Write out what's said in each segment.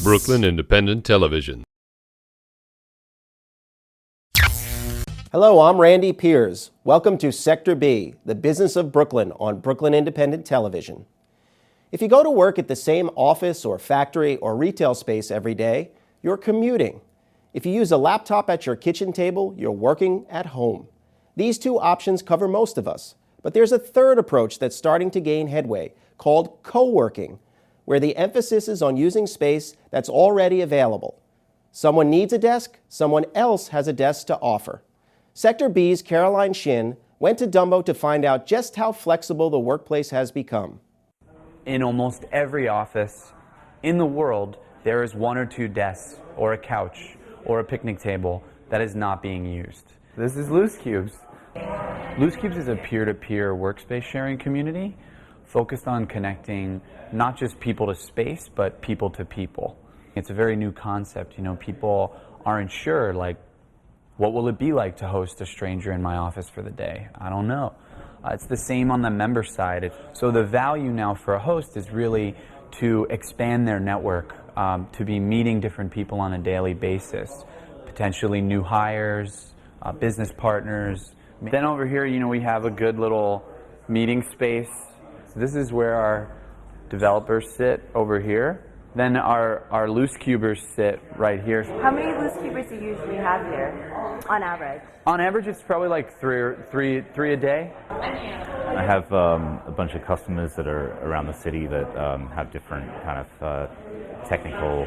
Brooklyn Independent Television. Hello, I'm Randy Piers. Welcome to Sector B, the business of Brooklyn on Brooklyn Independent Television. If you go to work at the same office or factory or retail space every day, you're commuting. If you use a laptop at your kitchen table, you're working at home. These two options cover most of us, but there's a third approach that's starting to gain headway, called co-working, where the emphasis is on using space that's already available. Someone needs a desk, someone else has a desk to offer. Sector B's Caroline Shin went to Dumbo to find out just how flexible the workplace has become. In almost every office in the world, there is one or two desks, or a couch, or a picnic table that is not being used. This is Loosecubes. Loosecubes is a peer-to-peer workspace sharing community focused on connecting not just people to space, but people to people. It's a very new concept. You know, people aren't sure, like, what will it be like to host a stranger in my office for the day? I don't know. It's the same on the member side. So the value now for a host is really to expand their network, to be meeting different people on a daily basis, potentially new hires, business partners. Then over here, you know, we have a good little meeting space. So this is where our developers sit over here. Then our Loosecubers sit right here. How many Loosecubers do you usually have here, on average? On average, it's probably like three a day. I have a bunch of customers that are around the city that have different kind of technical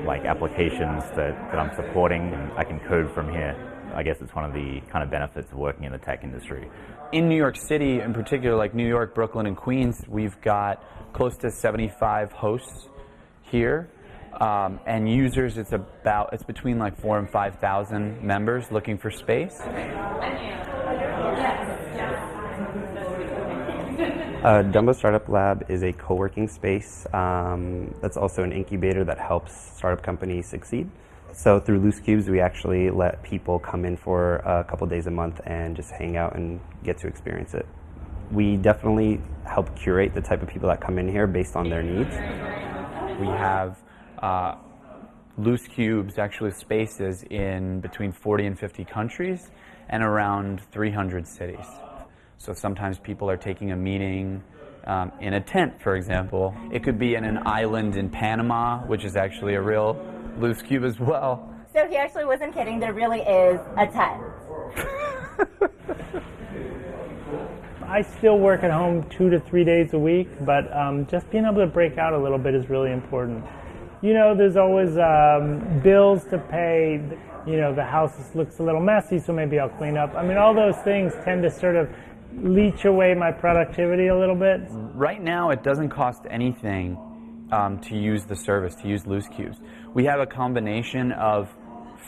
like applications that I'm supporting. I can code from here. I guess it's one of the kind of benefits of working in the tech industry. In New York City, in particular, like New York, Brooklyn, and Queens, we've got close to 75 hosts here, and users. It's between like 4,000 and 5,000 members looking for space. Dumbo Startup Lab is a co-working space that's also an incubator that helps startup companies succeed. So through Loosecubes, we actually let people come in for a couple days a month and just hang out and get to experience it. We definitely help curate the type of people that come in here based on their needs. We have Loosecubes, actually spaces in between 40 and 50 countries and around 300 cities. So sometimes people are taking a meeting in a tent, for example. It could be in an island in Panama, which is actually a real Loosecube as well. So he actually wasn't kidding, there really is a tent. I still work at home 2 to 3 days a week, but just being able to break out a little bit is really important. You know, there's always bills to pay. You know, the house looks a little messy, so maybe I'll clean up. I mean, all those things tend to sort of leech away my productivity a little bit. Right now, it doesn't cost anything to use the service, to use Loosecubes. We have a combination of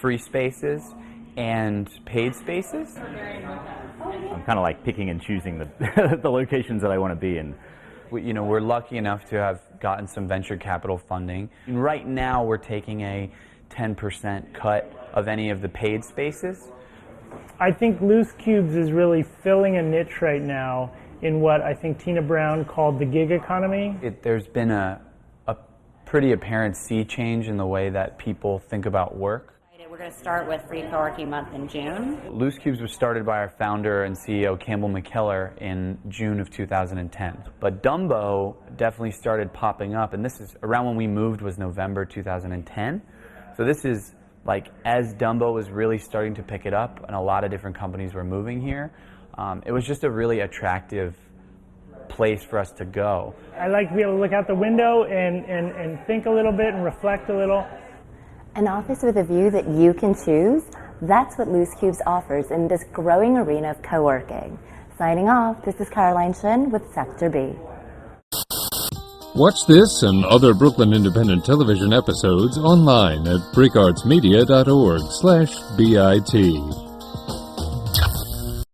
free spaces and paid spaces. I'm kind of like picking and choosing the the locations that I want to be in. We're lucky enough to have gotten some venture capital funding. And right now, we're taking a 10% cut of any of the paid spaces. I think Loosecubes is really filling a niche right now in what I think Tina Brown called the gig economy. There's been a pretty apparent sea change in the way that people think about work. We're going to start with Free Co-working Month in June. Loosecubes was started by our founder and CEO, Campbell McKellar, in June of 2010. But Dumbo definitely started popping up, and this is around when we moved, was November 2010. So this is like as Dumbo was really starting to pick it up and a lot of different companies were moving here. It was just a really attractive place for us to go. I like to be able to look out the window and think a little bit and reflect a little. An office with a view that you can choose, that's what Loosecubes offers in this growing arena of co-working. Signing off, this is Caroline Shin with Sector B. Watch this and other Brooklyn Independent Television episodes online at brickartsmedia.org/BIT.